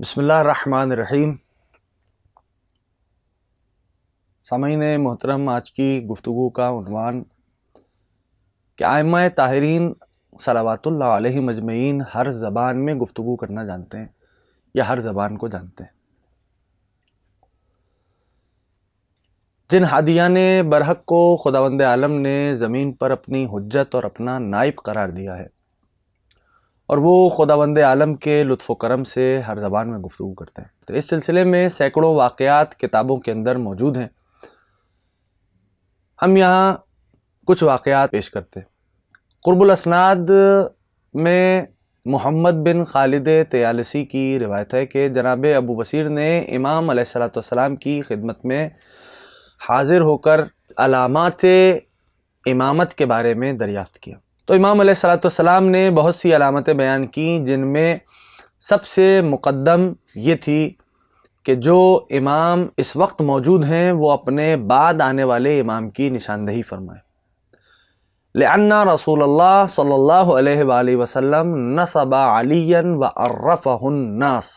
بسم اللہ الرحمن الرحیم۔ سامعین محترم، آج کی گفتگو کا عنوان کہ ائمہ طاہرین صلوات اللہ علیہ مجمعین ہر زبان میں گفتگو کرنا جانتے ہیں یا ہر زبان کو جانتے ہیں۔ جن ہادیان برحق کو خداوند عالم نے زمین پر اپنی حجت اور اپنا نائب قرار دیا ہے، اور وہ خداوند عالم کے لطف و کرم سے ہر زبان میں گفتگو کرتے ہیں۔ تو اس سلسلے میں سینکڑوں واقعات کتابوں کے اندر موجود ہیں۔ ہم یہاں کچھ واقعات پیش کرتے ہیں۔ قرب الاسناد میں محمد بن خالد طیالسی کی روایت ہے کہ جناب ابو بصیر نے امام علیہ السلام کی خدمت میں حاضر ہو کر علامات امامت کے بارے میں دریافت کیا۔ تو امام علیہ السلام نے بہت سی علامتیں بیان کی، جن میں سب سے مقدم یہ تھی کہ جو امام اس وقت موجود ہیں وہ اپنے بعد آنے والے امام کی نشاندہی فرمائیں۔ لأن رسول اللہ صلی اللہ علیہ وآلہ وسلم نصب علیا وعرفہ الناس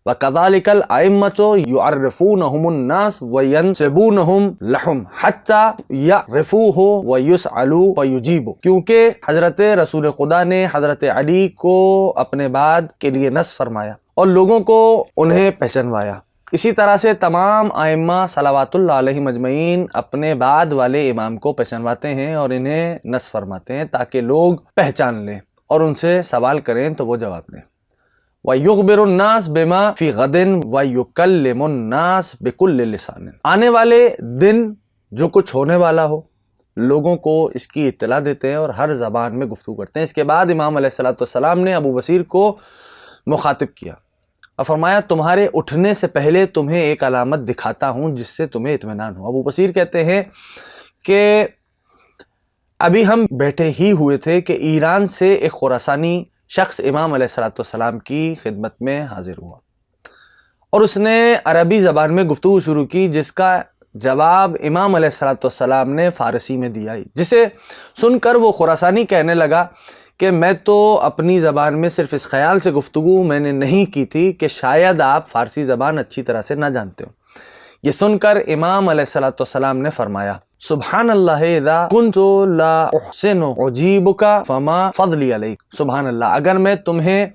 وَكَذَلِكَ الْأَئِمَّةُ يُعَرِّفُونَهُمُ النَّاسُ وَيَنْسِبُونَهُمْ لَهُمْ حَتَّى يَعْرِفُوهُ وَيُسْأَلُوا وَيُجِيبُوا، کیونکہ حضرت رسول خدا نے حضرت علی کو اپنے بعد کے لیے نصب فرمایا اور لوگوں کو انہیں پہچنوایا۔ اسی طرح سے تمام ائمہ صلوات اللہ علیہ مجمعین اپنے بعد والے امام کو پہچنواتے ہیں اور انہیں نصب فرماتے ہیں تاکہ لوگ پہچان لیں اور ان سے سوال کریں تو وہ جواب دیں۔ وَيُخْبِرُ النَّاسِ بِمَا فِي غَدٍ وَيُكَلِّمُ النَّاسِ بِكُلِّ لِسَانٍ، آنے والے دن جو کچھ ہونے والا ہو لوگوں کو اس کی اطلاع دیتے ہیں اور ہر زبان میں گفتگو کرتے ہیں۔ اس کے بعد امام علیہ السلام نے ابو بصیر کو مخاطب کیا اور فرمایا، تمہارے اٹھنے سے پہلے تمہیں ایک علامت دکھاتا ہوں جس سے تمہیں اطمینان ہو۔ ابو بصیر کہتے ہیں کہ ابھی ہم بیٹھے ہی ہوئے تھے کہ ایران سے ایک خراسانی شخص امام علیہ السلام کی خدمت میں حاضر ہوا اور اس نے عربی زبان میں گفتگو شروع کی، جس کا جواب امام علیہ السلام نے فارسی میں دیا، جسے سن کر وہ خراسانی کہنے لگا کہ میں تو اپنی زبان میں صرف اس خیال سے گفتگو میں نے نہیں کی تھی کہ شاید آپ فارسی زبان اچھی طرح سے نہ جانتے ہو۔ یہ سن کر امام علیہ السلام نے فرمایا، سبحان اللہ اذا کنت لا احسن اجیبک فما فضلی علیک، سبحان اللہ، اگر میں تمہیں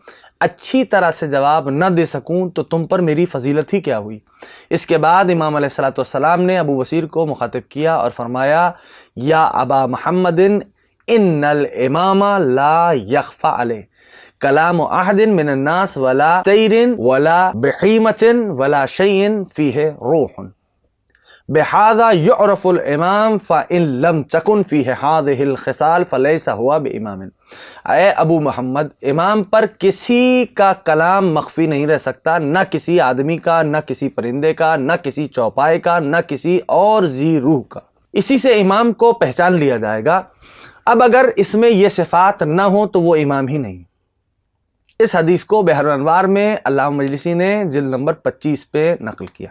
اچھی طرح سے جواب نہ دے سکوں تو تم پر میری فضیلت ہی کیا ہوئی۔ اس کے بعد امام علیہ السلام نے ابو بصیر کو مخاطب کیا اور فرمایا، یا ابا محمد ان الامام لا یخفى علیہ کلام احد من الناس ولا طیر ولا بحیمۃ ولا شیء فیہ روح بہذا یعرف الامام فإن لم تکن فیہ ہذہ الخصال فلیس ہوا بامام۔ اے ابو محمد، امام پر کسی کا کلام مخفی نہیں رہ سکتا، نہ کسی آدمی کا، نہ کسی پرندے کا، نہ کسی چوپائے کا، نہ کسی اور ذی روح کا۔ اسی سے امام کو پہچان لیا جائے گا۔ اب اگر اس میں یہ صفات نہ ہوں تو وہ امام ہی نہیں۔ اس حدیث کو بحر الانوار میں علامہ مجلسی نے جلد نمبر 25 پہ نقل کیا۔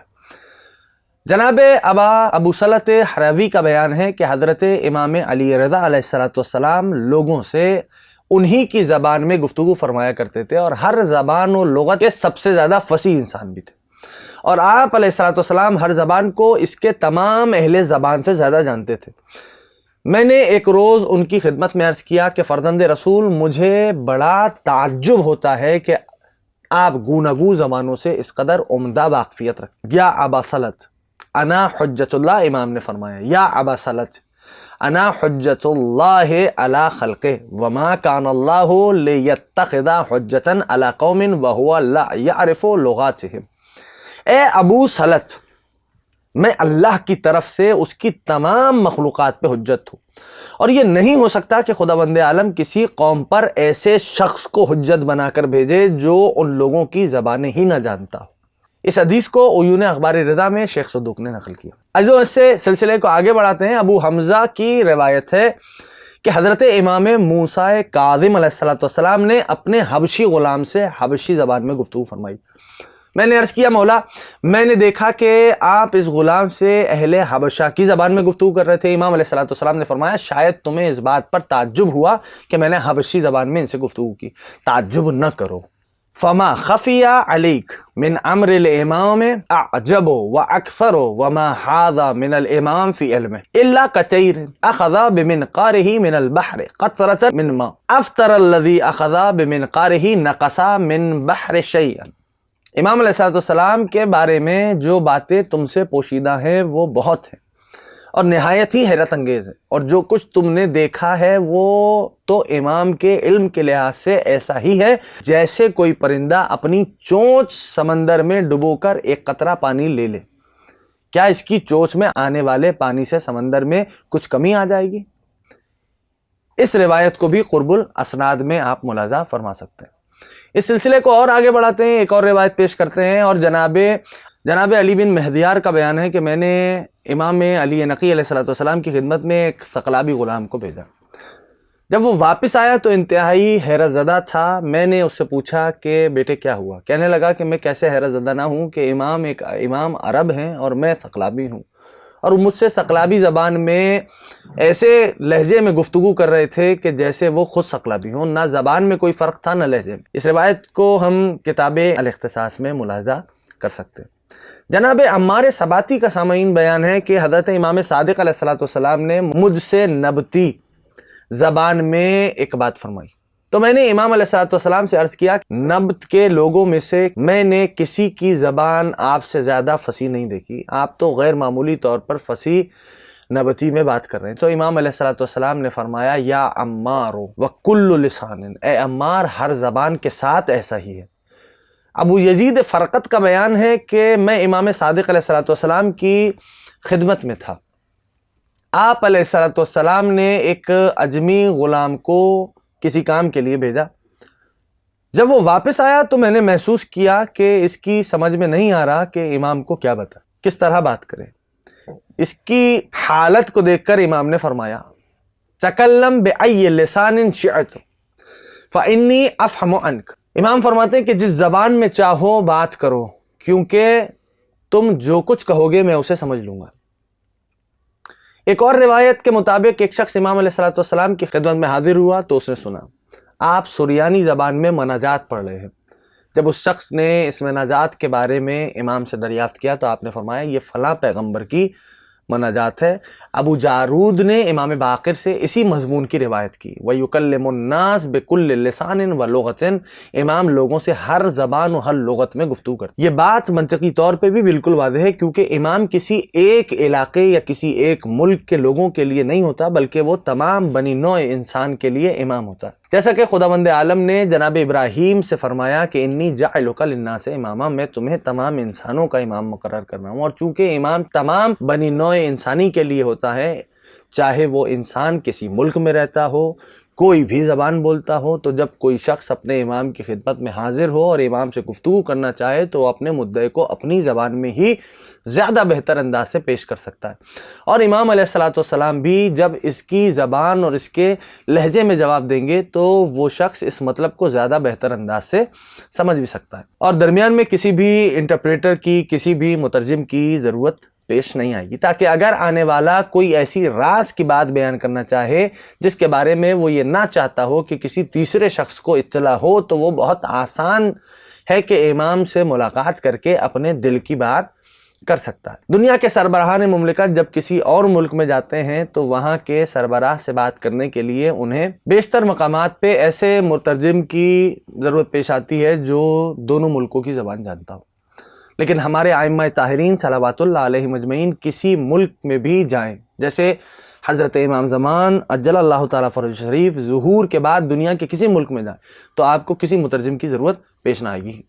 جناب ابو صلت حروی کا بیان ہے کہ حضرت امام علی رضا علیہ السلام لوگوں سے انہی کی زبان میں گفتگو فرمایا کرتے تھے اور ہر زبان و لغت کے سب سے زیادہ فصیح انسان بھی تھے، اور آپ علیہ السلام ہر زبان کو اس کے تمام اہل زبان سے زیادہ جانتے تھے۔ میں نے ایک روز ان کی خدمت میں عرض کیا کہ فرزند رسول، مجھے بڑا تعجب ہوتا ہے کہ آپ گوناگو زبانوں سے اس قدر عمدہ واقفیت رکھتے۔ یا ابا صلت انا حجت اللہ، امام نے فرمایا، یا ابا صلت انا حجت اللہ علی خلقہ وما کان اللہ لیتخذ حجتا علی قوم وہو لا یعرف لغاتہم۔ اے ابو صلت، میں اللہ کی طرف سے اس کی تمام مخلوقات پہ حجت ہوں، اور یہ نہیں ہو سکتا کہ خداوند عالم کسی قوم پر ایسے شخص کو حجت بنا کر بھیجے جو ان لوگوں کی زبانیں ہی نہ جانتا ہو۔ اس حدیث کو عیون اخبار رضا میں شیخ صدوق نے نقل کیا۔ اس سے سلسلے کو آگے بڑھاتے ہیں۔ ابو حمزہ کی روایت ہے کہ حضرت امام موسیٰ کاظم علیہ السلام نے اپنے حبشی غلام سے حبشی زبان میں گفتگو فرمائی۔ میں نے عرض کیا، مولا، میں نے دیکھا کہ آپ اس غلام سے اہل حبشہ کی زبان میں گفتگو کر رہے تھے۔ امام علیہ السلام نے فرمایا، شاید تمہیں اس بات پر تعجب ہوا کہ میں نے حبشی زبان میں ان سے گفتگو کی، تعجب نہ کرو، فما خفی علیک من امر الامام اعجب واکثر وما حاذا من الامام فی علمه الا کتیر اخذ بمنقاره من البحر قطرة من ماء افطر الذی اخذ بمنقاره نقص من بحر شیئا۔ امام علیہ السلام کے بارے میں جو باتیں تم سے پوشیدہ ہیں وہ بہت ہیں اور نہایت ہی حیرت انگیز ہے، اور جو کچھ تم نے دیکھا ہے وہ تو امام کے علم کے لحاظ سے ایسا ہی ہے جیسے کوئی پرندہ اپنی چونچ سمندر میں ڈبو کر ایک قطرہ پانی لے لے۔ کیا اس کی چونچ میں آنے والے پانی سے سمندر میں کچھ کمی آ جائے گی؟ اس روایت کو بھی قرب الاسناد میں آپ ملاحظہ فرما سکتے ہیں۔ اس سلسلے کو اور آگے بڑھاتے ہیں، ایک اور روایت پیش کرتے ہیں، اور جناب علی بن مہدیار کا بیان ہے کہ میں نے امام علی نقی علیہ السلام کی خدمت میں ایک ثقلابی غلام کو بھیجا۔ جب وہ واپس آیا تو انتہائی حیرت زدہ تھا۔ میں نے اس سے پوچھا کہ بیٹے کیا ہوا؟ کہنے لگا کہ میں کیسے حیرت زدہ نہ ہوں کہ امام عرب ہیں اور میں ثقلابی ہوں، اور مجھ سے ثقلابی زبان میں ایسے لہجے میں گفتگو کر رہے تھے کہ جیسے وہ خود ثقلابی ہوں، نہ زبان میں کوئی فرق تھا نہ لہجے میں۔ اس روایت کو ہم کتاب الاختصاص میں ملاحظہ کر سکتے ہیں۔ جناب عمار سباتی کا سامعین بیان ہے کہ حضرت امام صادق علیہ السلام نے مجھ سے نبتی زبان میں ایک بات فرمائی، تو میں نے امام علیہ السلام سے عرض کیا کہ نبت کے لوگوں میں سے میں نے کسی کی زبان آپ سے زیادہ فصیح نہیں دیکھی، آپ تو غیر معمولی طور پر فصیح نبتی میں بات کر رہے ہیں۔ تو امام علیہ السلام نے فرمایا یا عمار وکل لسان، اے عمار ہر زبان کے ساتھ ایسا ہی ہے۔ ابو یزید فرقت کا بیان ہے کہ میں امام صادق علیہ السلام کی خدمت میں تھا، آپ علیہ السلام نے ایک اجمی غلام کو کسی کام کے لیے بھیجا۔ جب وہ واپس آیا تو میں نے محسوس کیا کہ اس کی سمجھ میں نہیں آ رہا کہ امام کو کیا بتا، کس طرح بات کرے۔ اس کی حالت کو دیکھ کر امام نے فرمایا تکلم بأی لسان شئت فإنی افہم عنک۔ امام فرماتے ہیں کہ جس زبان میں چاہو بات کرو، کیونکہ تم جو کچھ کہو گے میں اسے سمجھ لوں گا۔ ایک اور روایت کے مطابق ایک شخص امام علیہ السلام کی خدمت میں حاضر ہوا تو اس نے سنا آپ سریانی زبان میں مناجات پڑھ رہے ہیں۔ جب اس شخص نے اس مناجات کے بارے میں امام سے دریافت کیا تو آپ نے فرمایا یہ فلاں پیغمبر کی مناجات ہے۔ ابو جارود نے امام باقر سے اسی مضمون کی روایت کی۔ وَيُكَلِّمُ النَّاسِ بِكُلِّ لِسَانٍ وَلُغَةٍ، امام لوگوں سے ہر زبان و ہر لغت میں گفتگو کرتے۔ یہ بات منطقی طور پہ بھی بالکل واضح ہے، کیونکہ امام کسی ایک علاقے یا کسی ایک ملک کے لوگوں کے لیے نہیں ہوتا، بلکہ وہ تمام بنی نوع انسان کے لیے امام ہوتا ہے۔ جیسا کہ خداوند عالم نے جناب ابراہیم سے فرمایا کہ انی جاعلک للناس اماما، میں تمہیں تمام انسانوں کا امام مقرر کرنا ہوں۔ اور چونکہ امام تمام بنی نوع انسانی کے لیے ہوتا ہے، چاہے وہ انسان کسی ملک میں رہتا ہو، کوئی بھی زبان بولتا ہو، تو جب کوئی شخص اپنے امام کی خدمت میں حاضر ہو اور امام سے گفتگو کرنا چاہے تو وہ اپنے مدعے کو اپنی زبان میں ہی زیادہ بہتر انداز سے پیش کر سکتا ہے، اور امام علیہ السلام بھی جب اس کی زبان اور اس کے لہجے میں جواب دیں گے تو وہ شخص اس مطلب کو زیادہ بہتر انداز سے سمجھ بھی سکتا ہے، اور درمیان میں کسی بھی انٹرپریٹر کی، کسی بھی مترجم کی ضرورت پیش نہیں آئے گی، تاکہ اگر آنے والا کوئی ایسی راز کی بات بیان کرنا چاہے جس کے بارے میں وہ یہ نہ چاہتا ہو کہ کسی تیسرے شخص کو اطلاع ہو، تو وہ بہت آسان ہے کہ امام سے ملاقات کر کے اپنے دل کی بات کر سکتا ہے۔ دنیا کے سربراہان مملکت جب کسی اور ملک میں جاتے ہیں تو وہاں کے سربراہ سے بات کرنے کے لیے انہیں بیشتر مقامات پہ ایسے مترجم کی ضرورت پیش آتی ہے جو دونوں ملکوں کی زبان جانتا ہو، لیکن ہمارے ائمہ طاہرین صلوات اللہ علیہ مجمعین کسی ملک میں بھی جائیں، جیسے حضرت امام زمان عجل اللہ تعالیٰ فرج شریف ظہور کے بعد دنیا کے کسی ملک میں جائیں تو آپ کو کسی مترجم کی ضرورت پیش نہ آئے گی۔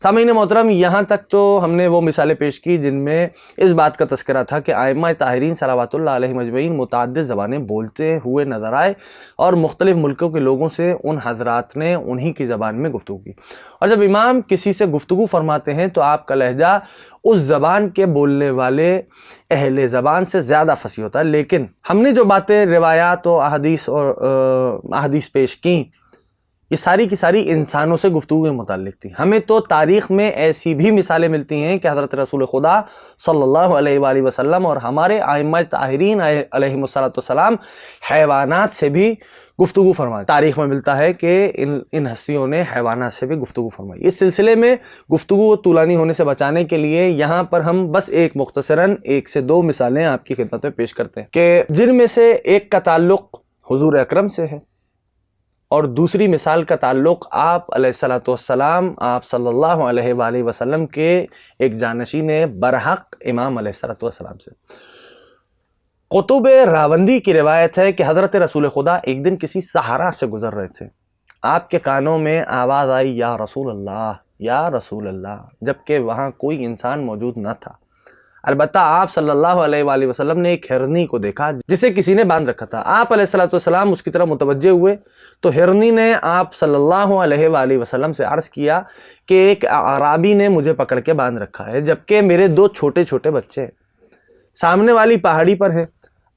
سامعین محترم، یہاں تک تو ہم نے وہ مثالیں پیش کی جن میں اس بات کا تذکرہ تھا کہ ائمہ طاہرین صلوات اللہ علیہ مجمعین متعدد زبانیں بولتے ہوئے نظر آئے، اور مختلف ملکوں کے لوگوں سے ان حضرات نے انہی کی زبان میں گفتگو کی، اور جب امام کسی سے گفتگو فرماتے ہیں تو آپ کا لہجہ اس زبان کے بولنے والے اہل زبان سے زیادہ فصیح ہوتا ہے۔ لیکن ہم نے جو باتیں روایات و احادیث پیش کی، یہ ساری کی ساری انسانوں سے گفتگو کے متعلق تھی۔ ہمیں تو تاریخ میں ایسی بھی مثالیں ملتی ہیں کہ حضرت رسول خدا صلی اللہ علیہ وآلہ وسلم اور ہمارے ائمہ طاہرین علیہم السلام حیوانات سے بھی گفتگو فرمائی۔ تاریخ میں ملتا ہے کہ ان ہستیوں نے حیوانات سے بھی گفتگو فرمائی۔ اس سلسلے میں گفتگو طولانی ہونے سے بچانے کے لیے یہاں پر ہم بس ایک مختصراً 1 سے 2 مثالیں آپ کی خدمت میں پیش کرتے ہیں، کہ جن میں سے ایک کا تعلق حضور اکرم سے ہے اور دوسری مثال کا تعلق آپ علیہ السلام آپ صلی اللہ علیہ وآلہ وسلم کے ایک جانشین برحق امام علیہ السلام سے۔ قطب راوندی کی روایت ہے کہ حضرت رسول خدا ایک دن کسی صحرا سے گزر رہے تھے، آپ کے کانوں میں آواز آئی یا رسول اللہ، یا رسول اللہ، جبکہ وہاں کوئی انسان موجود نہ تھا۔ البتہ آپ صلی اللہ علیہ وآلہ وسلم نے ایک ہرنی کو دیکھا جسے کسی نے باندھ رکھا تھا۔ آپ علیہ السلام اس کی طرف متوجہ ہوئے تو ہرنی نے آپ صلی اللہ علیہ وآلہ وسلم سے عرض کیا کہ ایک اعرابی نے مجھے پکڑ کے باندھ رکھا ہے، جبکہ میرے 2 چھوٹے چھوٹے بچے سامنے والی پہاڑی پر ہیں،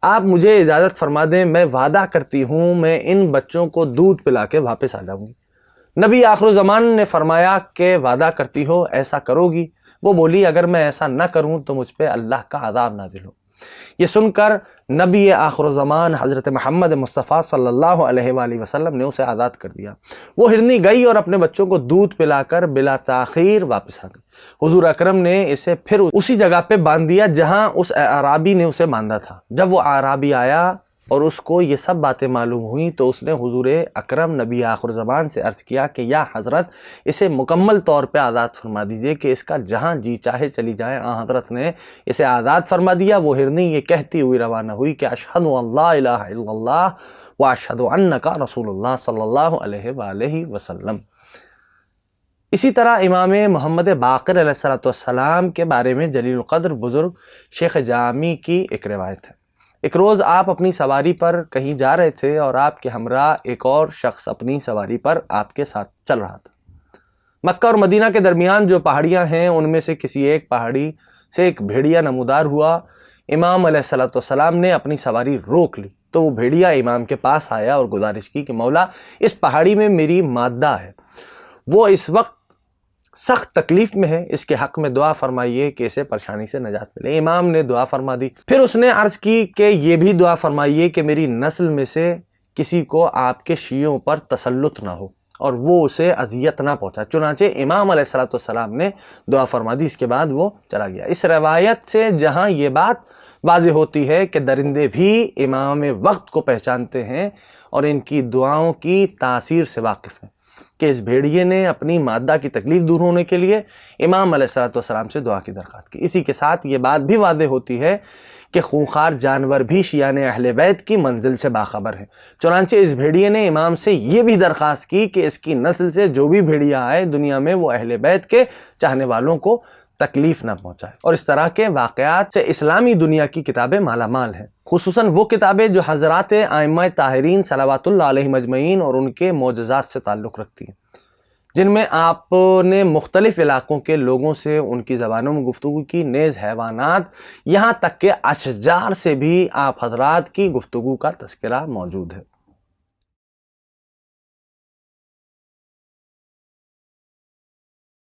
آپ مجھے اجازت فرما دیں، میں وعدہ کرتی ہوں میں ان بچوں کو دودھ پلا کے واپس آ جاؤں گی۔ نبی آخر الزمان نے فرمایا کہ وعدہ کرتی ہو، ایسا کرو گی؟ وہ بولی اگر میں ایسا نہ کروں تو مجھ پہ اللہ کا عذاب نازل ہو۔ یہ سن کر نبی آخر الزمان حضرت محمد مصطفیٰ صلی اللہ علیہ وآلہ وسلم نے اسے آزاد کر دیا۔ وہ ہرنی گئی اور اپنے بچوں کو دودھ پلا کر بلا تاخیر واپس آ گئی۔ حضور اکرم نے اسے پھر اسی جگہ پہ باندھ دیا جہاں اس اعرابی نے اسے باندھا تھا۔ جب وہ اعرابی آیا اور اس کو یہ سب باتیں معلوم ہوئیں تو اس نے حضور اکرم نبی آخر زمان سے عرض کیا کہ یا حضرت اسے مکمل طور پہ آزاد فرما دیجئے کہ اس کا جہاں جی چاہے چلی جائے۔ حضرت نے اسے آزاد فرما دیا۔ وہ ہرنی یہ کہتی ہوئی روانہ ہوئی کہ اشہد ان لا الہ الا اللہ و اشہد انک رسول اللہ صلی اللہ علیہ وآلہ وسلم۔ اسی طرح امام محمد باقر علیہ السلام کے بارے میں جلیل القدر بزرگ شیخ جامی کی ایک روایت ہے۔ ایک روز آپ اپنی سواری پر کہیں جا رہے تھے اور آپ کے ہمراہ ایک اور شخص اپنی سواری پر آپ کے ساتھ چل رہا تھا۔ مکہ اور مدینہ کے درمیان جو پہاڑیاں ہیں ان میں سے کسی ایک پہاڑی سے ایک بھیڑیا نمودار ہوا۔ امام علیہ السلام نے اپنی سواری روک لی تو وہ بھیڑیا امام کے پاس آیا اور گزارش کی کہ مولا اس پہاڑی میں میری مادہ ہے، وہ اس وقت سخت تکلیف میں ہے، اس کے حق میں دعا فرمائیے کہ اسے پریشانی سے نجات ملے۔ امام نے دعا فرما دی۔ پھر اس نے عرض کی کہ یہ بھی دعا فرمائیے کہ میری نسل میں سے کسی کو آپ کے شیعوں پر تسلط نہ ہو اور وہ اسے اذیت نہ پہنچا۔ چنانچہ امام علیہ السلام نے دعا فرما دی، اس کے بعد وہ چلا گیا۔ اس روایت سے جہاں یہ بات واضح ہوتی ہے کہ درندے بھی امام وقت کو پہچانتے ہیں اور ان کی دعاؤں کی تاثیر سے واقف ہیں، کہ اس بھیڑیے نے اپنی مادہ کی تکلیف دور ہونے کے لیے امام علیہ السلام سے دعا کی درخواست کی۔ اسی کے ساتھ یہ بات بھی واضح ہوتی ہے کہ خونخوار جانور بھی شیعان اہل بیت کی منزل سے باخبر ہیں۔ چنانچہ اس بھیڑیے نے امام سے یہ بھی درخواست کی کہ اس کی نسل سے جو بھی بھیڑیا آئے دنیا میں وہ اہل بیت کے چاہنے والوں کو تکلیف نہ پہنچائے۔ اور اس طرح کے واقعات سے اسلامی دنیا کی کتابیں مالا مال ہیں، خصوصاً وہ کتابیں جو حضرات ائمہ طاہرین صلوات اللہ علیہم اجمعین اور ان کے معجزات سے تعلق رکھتی ہیں، جن میں آپ نے مختلف علاقوں کے لوگوں سے ان کی زبانوں میں گفتگو کی، نیز حیوانات یہاں تک کہ اشجار سے بھی آپ حضرات کی گفتگو کا تذکرہ موجود ہے۔